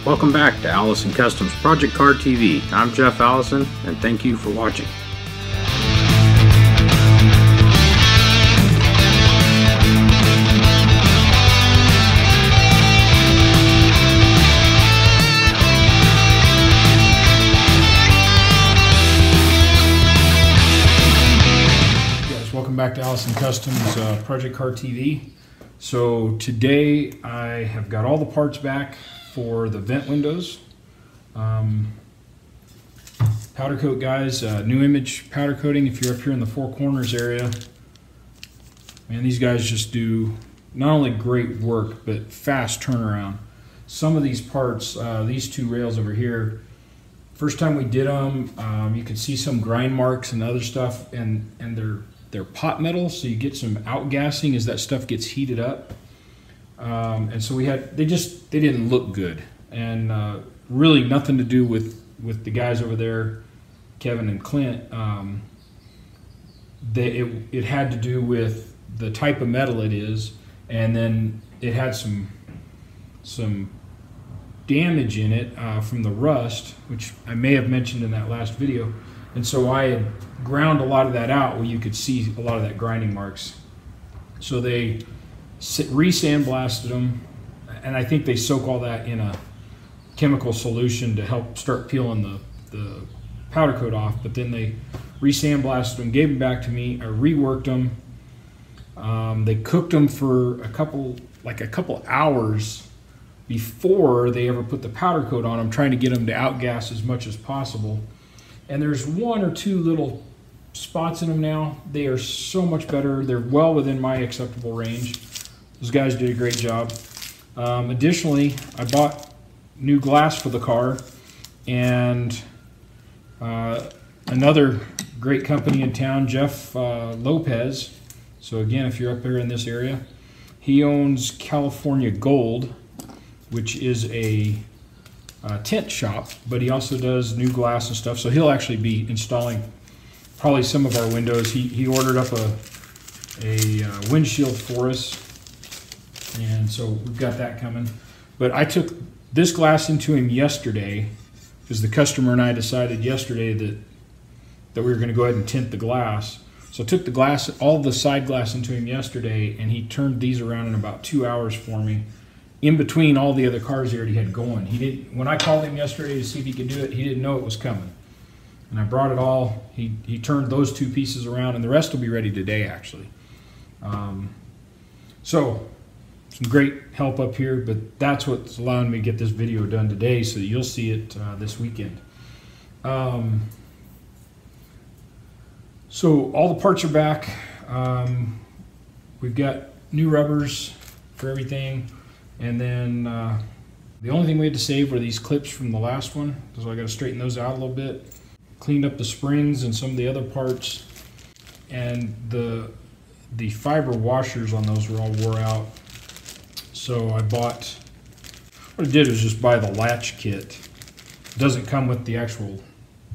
Welcome back to Allison Customs Project Car TV. I'm Jeff Allison, and thank you for watching. Welcome back to Allison Customs Project Car TV. So today I have got all the parts back for the vent windows. Powder coat guys, new image powder coating. If you're up here in the Four Corners area, man, these guys just do not only great work but fast turnaround. Some of these parts, these two rails over here, first time we did them, you could see some grind marks and other stuff, and they're pot metal, so you get some outgassing as that stuff gets heated up. And so they didn't look good, and really nothing to do with the guys over there, Kevin and Clint. It had to do with the type of metal it is, and then it had some damage in it from the rust, which I may have mentioned in that last video. And so I had ground a lot of that out where you could see a lot of that grinding marks. So they re-sandblasted them, and I think they soak all that in a chemical solution to help start peeling the powder coat off. But then they re-sandblasted them, gave them back to me. I reworked them. They cooked them for a couple hours before they ever put the powder coat on them, trying to get them to outgas as much as possible. And there's one or two little spots in them now. They are so much better. They're well within my acceptable range. Those guys did a great job. Additionally, I bought new glass for the car, and another great company in town, Jeff Lopez. So again, if you're up here in this area, he owns California Gold, which is a tint shop, but he also does new glass and stuff. So he'll actually be installing probably some of our windows. He ordered up a windshield for us, and so we've got that coming. But I took this glass into him yesterday because the customer and I decided yesterday that we were going to go ahead and tint the glass. So I took the glass, all the side glass, into him yesterday, and he turned these around in about 2 hours for me, in between all the other cars he already had going. When I called him yesterday to see if he could do it, he didn't know it was coming. And I brought it all. He turned those two pieces around, and the rest will be ready today, actually. So some great help up here, but that's what's allowing me to get this video done today, so that you'll see it this weekend. So all the parts are back. We've got new rubbers for everything. And then the only thing we had to save were these clips from the last one, so I got to straighten those out a little bit. Cleaned up the springs and some of the other parts, and the fiber washers on those were all wore out. So what I did was just buy the latch kit. It doesn't come with the actual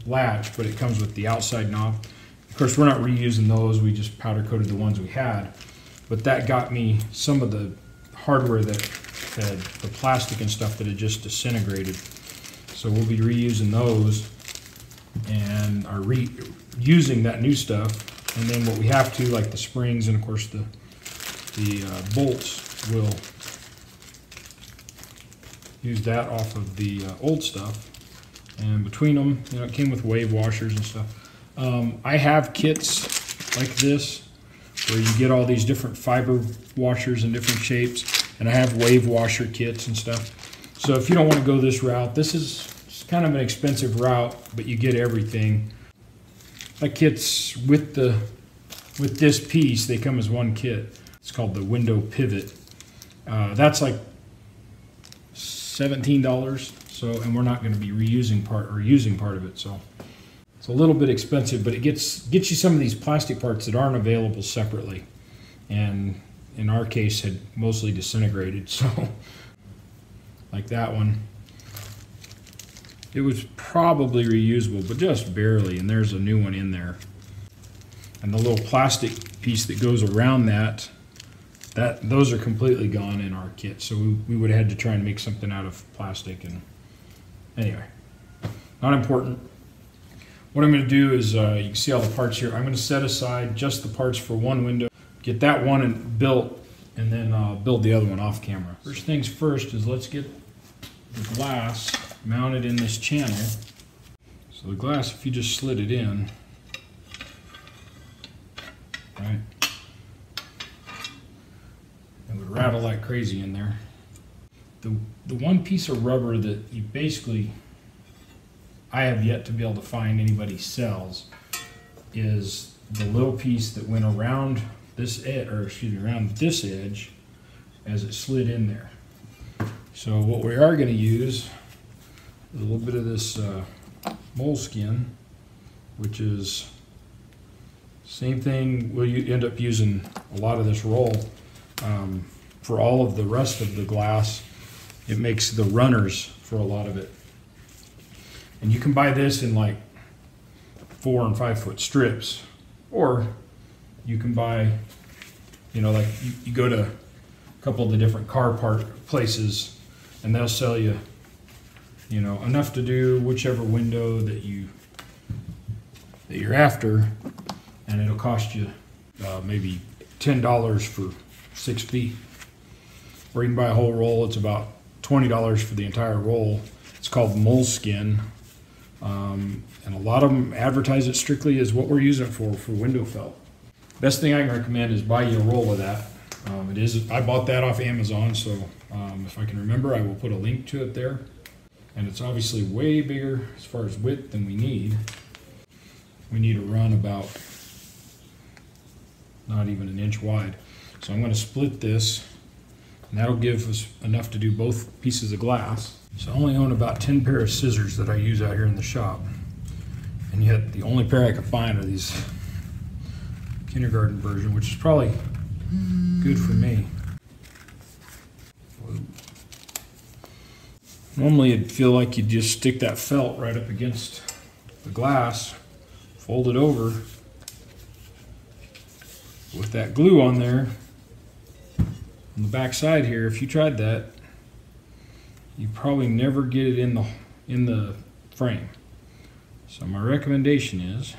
latch, but it comes with the outside knob. Of course, we're not reusing those. We just powder coated the ones we had, but that got me some of the hardware that had the plastic and stuff that had just disintegrated. So we'll be reusing those and are reusing that new stuff. And then what we have to, like the springs and of course the bolts, will use that off of the old stuff. And between them, it came with wave washers and stuff. I have kits like this where you get all these different fiber washers in different shapes, and I have wave washer kits and stuff. So if you don't want to go this route, this is kind of an expensive route, but you get everything. That kit's with this piece, they come as one kit. It's called the window pivot. That's like $17. So, and we're not going to be using part of it. So it's a little bit expensive, but it gets you some of these plastic parts that aren't available separately, and in our case had mostly disintegrated. So like that one, it was probably reusable, but just barely, and there's a new one in there. And the little plastic piece that goes around those are completely gone in our kit. So we would have had to try and make something out of plastic, and Anyway, not important. What I'm going to do is, you can see all the parts here. I'm going to set aside just the parts for one window, get that one built, and then build the other one off camera. First things first is let's get the glass mounted in this channel. So the glass, if you just slid it in, right, it would rattle like crazy in there. The one piece of rubber that you basically, I have yet to be able to find anybody sells, is the little piece that went around this edge, or excuse me, around this edge as it slid in there. So what we are going to use is a little bit of this Moleskin, which is same thing. We'll end up using a lot of this roll for all of the rest of the glass. It makes the runners for a lot of it. And you can buy this in like 4 and 5 foot strips, or you can buy, you know, like you go to a couple of the different car part places and they'll sell you, you know, enough to do whichever window that you're after, and it'll cost you maybe $10 for 6 feet. Or you can buy a whole roll. It's about $20 for the entire roll. It's called Moleskin. And a lot of them advertise it strictly as what we're using it for window felt. Best thing I can recommend is buy you a roll of that. I bought that off Amazon, so if I can remember, I will put a link to it there. And it's obviously way bigger as far as width than we need. We need to run about not even an inch wide. So I'm going to split this, and that'll give us enough to do both pieces of glass. So I only own about 10 pair of scissors that I use out here in the shop. And yet the only pair I could find are these kindergarten version, which is probably good for me. Normally you'd feel like you'd just stick that felt right up against the glass, fold it over with that glue on there. On the back side here, if you tried that, you probably never get it in the frame. So my recommendation is,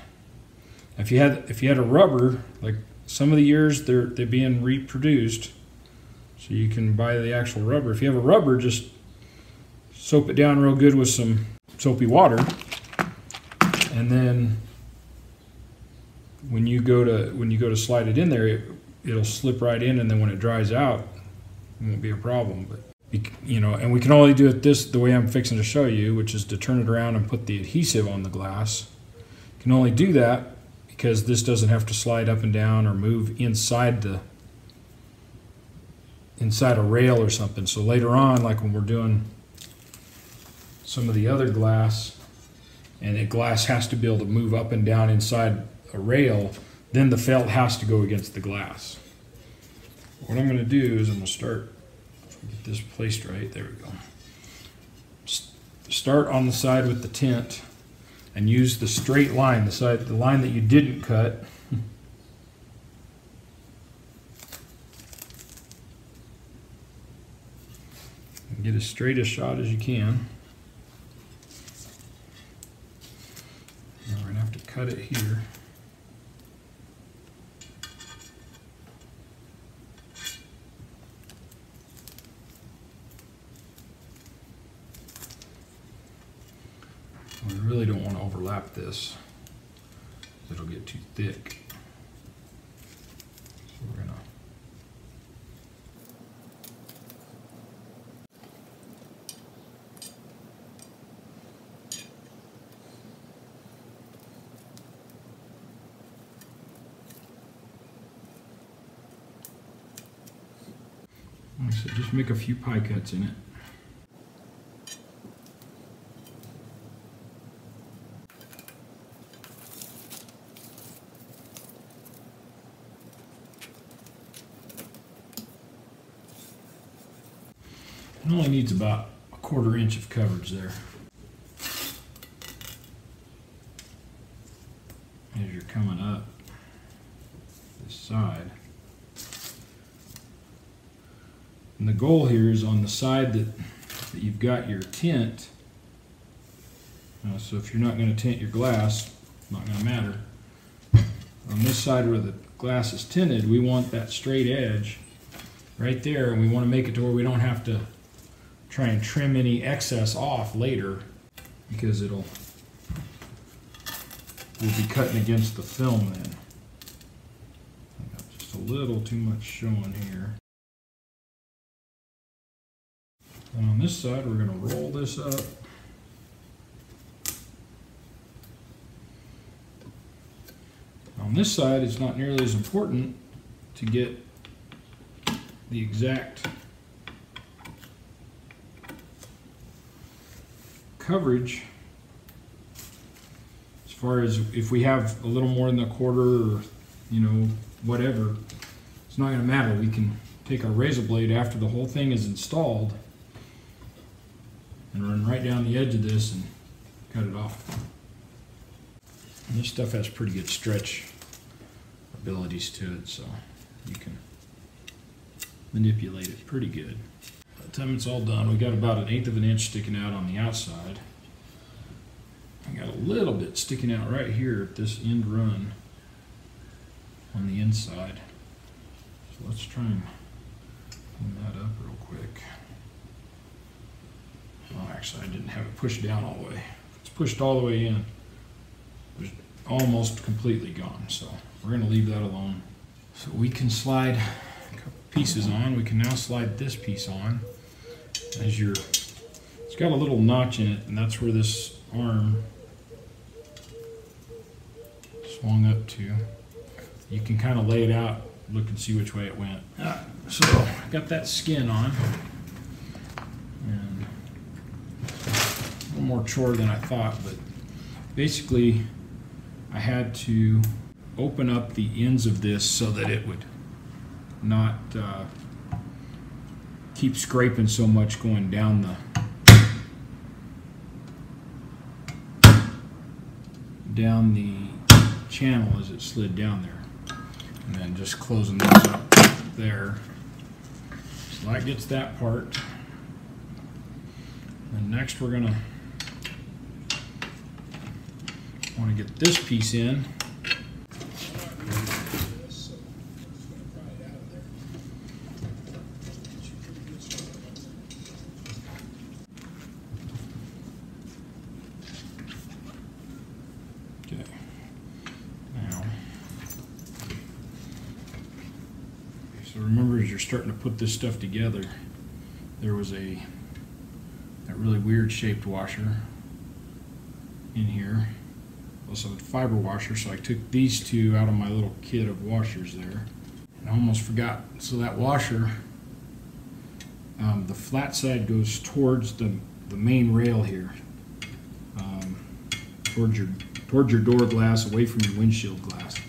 if you had a rubber, like some of the years they're being reproduced, so you can buy the actual rubber. If you have a rubber, just soap it down real good with some soapy water, and then when you go to slide it in there, it'll slip right in, and then when it dries out, it won't be a problem. But you know, and we can only do it the way I'm fixing to show you, which is to turn it around and put the adhesive on the glass. You can only do that because this doesn't have to slide up and down or move inside a rail or something. So later on, like when we're doing some of the other glass, and the glass has to be able to move up and down inside a rail, then the felt has to go against the glass. What I'm going to do is I'm going to start, get this placed right, there we go. Start on the side with the tint and use the straight line, the line that you didn't cut. And get as straight a shot as you can. Now we're going to have to cut it here. We really don't want to overlap this, it'll get too thick. So we're gonna like I said, just make a few pie cuts in it. It only needs about a 1/4 inch of coverage there. As you're coming up this side. And the goal here is on the side that you've got your tint, So if you're not going to tint your glass, it's not going to matter. On this side where the glass is tinted, we want that straight edge right there, and we want to make it to where we don't have to try and trim any excess off later, because we'll be cutting against the film then. I got just a little too much showing here. And on this side, we're going to roll this up. On this side, it's not nearly as important to get the exact coverage, as far as if we have a little more than a quarter, or whatever, it's not going to matter. We can take our razor blade after the whole thing is installed and run right down the edge of this and cut it off. And this stuff has pretty good stretch abilities to it, so you can manipulate it pretty good. By the time it's all done, we got about 1/8 of an inch sticking out on the outside. I got a little bit sticking out right here at this end run on the inside. So let's try and clean that up real quick. Well, actually, I didn't have it pushed down all the way. It's pushed all the way in. It's almost completely gone, so we're going to leave that alone. So we can slide a couple pieces on. We can now slide this piece on. It's got a little notch in it, and that's where this arm swung up to. You can kind of lay it out, look and see which way it went. So I got that skin on, and a little more chore than I thought, but basically I had to open up the ends of this so that it would not keep scraping so much going down the channel as it slid down there, and then just closing those up there. So that gets that part. And next we're gonna want to get this piece in. Okay. Now, so remember, as you're starting to put this stuff together, there was that really weird shaped washer in here. Also a fiber washer, so I took these two out of my little kit of washers there. And I almost forgot, so that washer, the flat side goes towards the main rail here, towards your door glass, away from your windshield glass,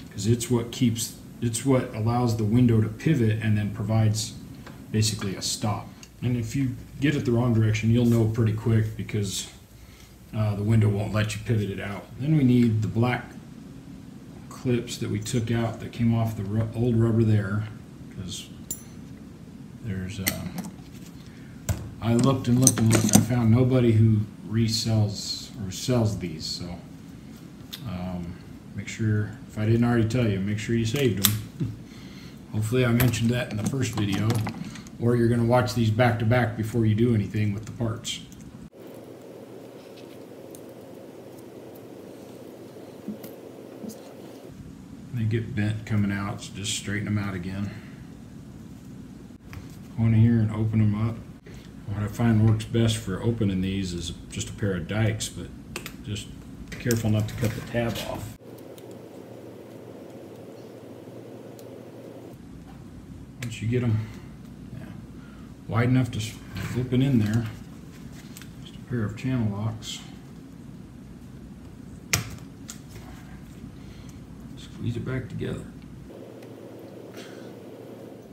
because it's what allows the window to pivot and then provides basically a stop. And if you get it the wrong direction, you'll know pretty quick, because the window won't let you pivot it out. Then we need the black clips that we took out that came off the old rubber there, because there's I looked and looked and looked. I found nobody who resells or sells these, so make sure, if I didn't already tell you, make sure you saved them. Hopefully I mentioned that in the first video, or you're going to watch these back to back before you do anything with the parts. They get bent coming out, so just straighten them out again. Go in here and open them up. What I find works best for opening these is just a pair of dikes, but just be careful not to cut the tab off. Once you get them wide enough to flip it in there, just a pair of channel locks. Squeeze it back together.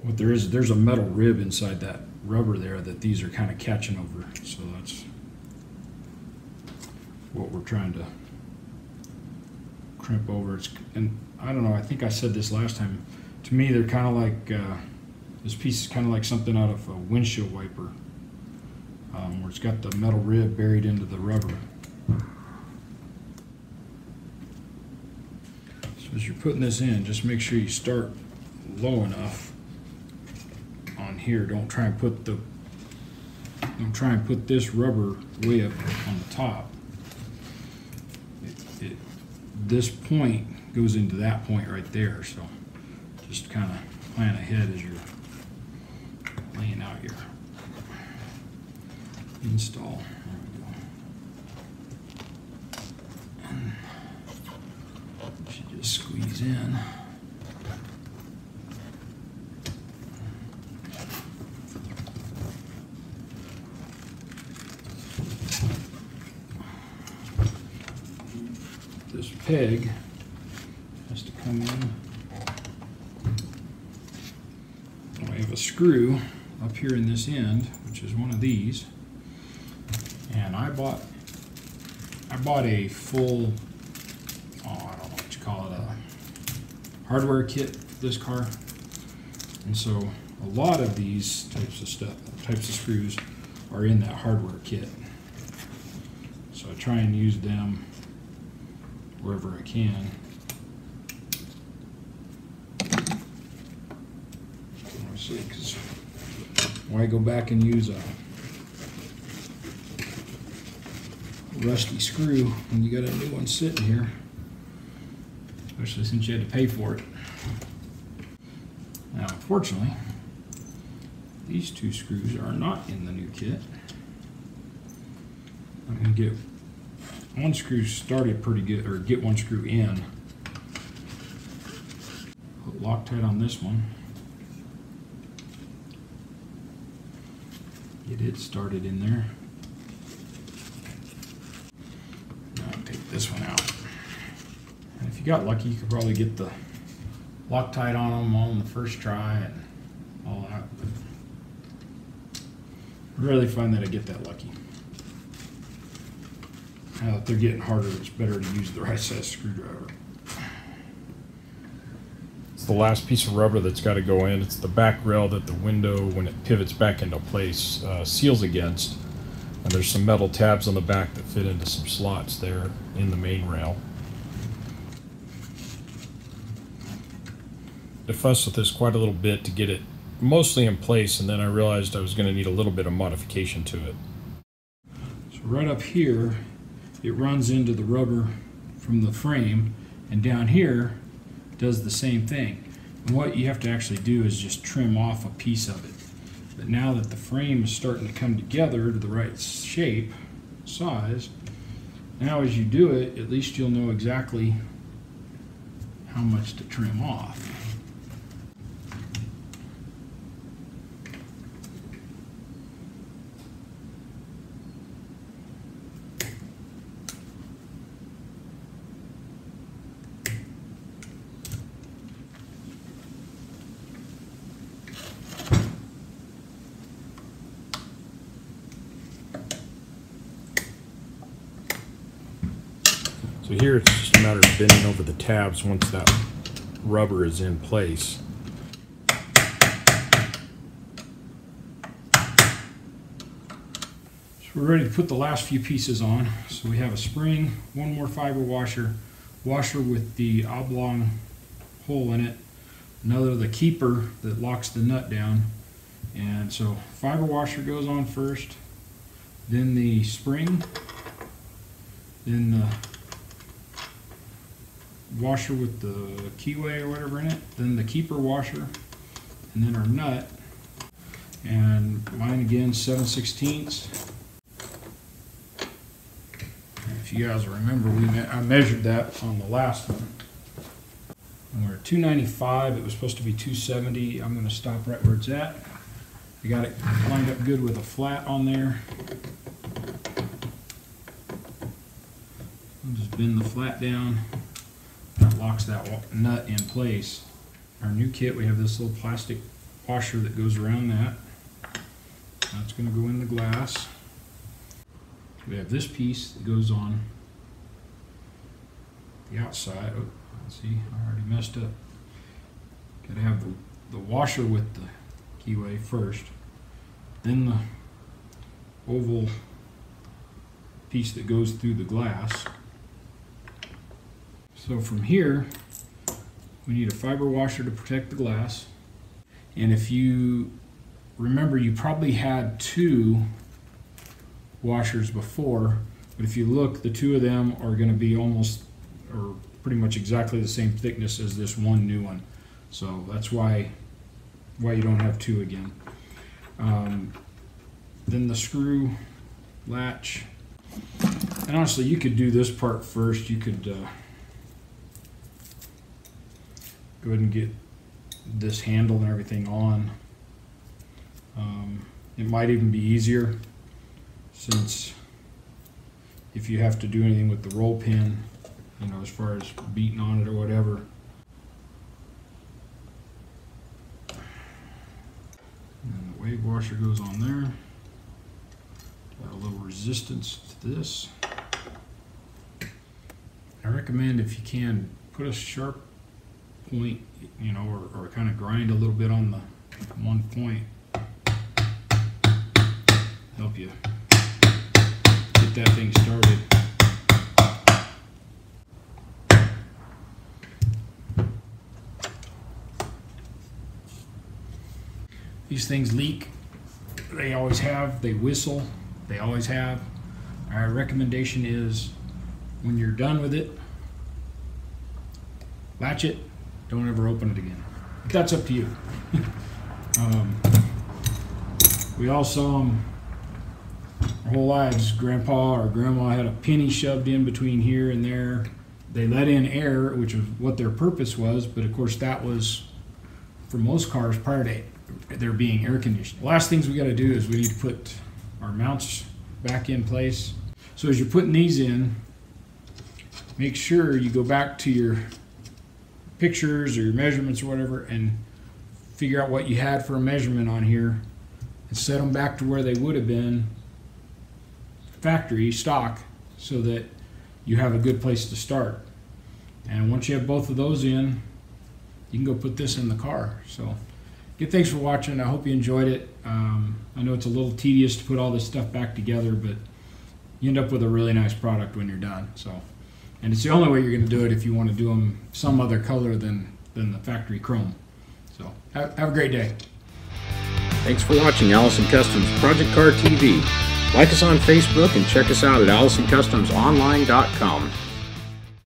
What there is, there's a metal rib inside that rubber there that these are kind of catching over, so that's what we're trying to crimp over. And I don't know, I think I said this last time, to me they're kind of like this piece is kind of like something out of a windshield wiper, where it's got the metal rib buried into the rubber. as you're putting this in, just make sure you start low enough on here. Don't try and put this rubber way up on the top. This point goes into that point right there, so just kind of plan ahead as you're laying out your install. There we go. And you should just squeeze in. This peg has to come in. I have a screw up here in this end, which is one of these, and I bought a full, I don't know what you call it, a hardware kit for this car. And so a lot of these types of screws are in that hardware kit. So I try and use them wherever I can. Obviously, because why go back and use a rusty screw when you got a new one sitting here, especially since you had to pay for it. Now, unfortunately, these two screws are not in the new kit. I'm going to get one screw started pretty good, or get one screw in. Put Loctite on this one. Get it started in there. Now I'll take this one out. And if you got lucky, you could probably get the Loctite on them on the first try and all that. But I rarely find that I get that lucky. Now that they're getting harder, it's better to use the right size screwdriver. It's the last piece of rubber that's got to go in. It's the back rail that the window, when it pivots back into place, seals against. And there's some metal tabs on the back that fit into some slots there in the main rail. I fussed with this quite a little bit to get it mostly in place, and then I realized I was going to need a little bit of modification to it. So right up here, it runs into the rubber from the frame, and down here does the same thing. And what you have to actually do is just trim off a piece of it. But now that the frame is starting to come together to the right shape, size, now as you do it, at least you'll know exactly how much to trim off. So here it's just a matter of bending over the tabs once that rubber is in place. So we're ready to put the last few pieces on. So we have a spring, one more fiber washer with the oblong hole in it, the keeper that locks the nut down. And so fiber washer goes on first, then the spring, then the washer with the keyway or whatever in it, then the keeper washer, and then our nut. And mine again, 7/16. If you guys remember, I measured that on the last one. And we're at 295. It was supposed to be 270. I'm going to stop right where it's at. I got it lined up good with a flat on there. I'll just bend the flat down. That locks that nut in place. Our new kit, we have this little plastic washer that goes around that. That's going to go in the glass. We have this piece that goes on the outside. Oh, let's see, I already messed up. Got to have the washer with the keyway first, then the oval piece that goes through the glass. So from here, We need a fiber washer to protect the glass. And if you remember, you probably had 2 washers before, but if you look, the 2 of them are going to be almost or pretty much exactly the same thickness as this one new one. So that's why you don't have 2 again. Then the screw latch. And honestly, you could do this part first. You could go ahead and get this handle and everything on. It might even be easier, since if you have to do anything with the roll pin, you know, as far as beating on it or whatever. And the wave washer goes on there. Got a little resistance to this. I recommend, if you can, put a sharp point, you know, or kind of grind a little bit on the one point. Help you get that thing started. These things leak. They always have. They whistle. They always have. Our recommendation is, when you're done with it, latch it. Don't ever open it again. But that's up to you. We all saw them our whole lives. Grandpa or grandma had a penny shoved in between here and there. They let in air, which was what their purpose was, but of course that was, for most cars, prior to there being air conditioning. The last things we got to do is we need to put our mounts back in place. So as you're putting these in, make sure you go back to your pictures or your measurements or whatever and figure out what you had for a measurement on here and set them back to where they would have been factory stock, so that you have a good place to start. And once you have both of those in, you can go put this in the car. So good, thanks for watching. I hope you enjoyed it. I know it's a little tedious to put all this stuff back together, but you end up with a really nice product when you're done. So, and it's the only way you're going to do it if you want to do them some other color than the factory chrome. So have a great day. Thanks for watching Allison Customs Project Car TV. Like us on Facebook and check us out at AllisonCustomsOnline.com.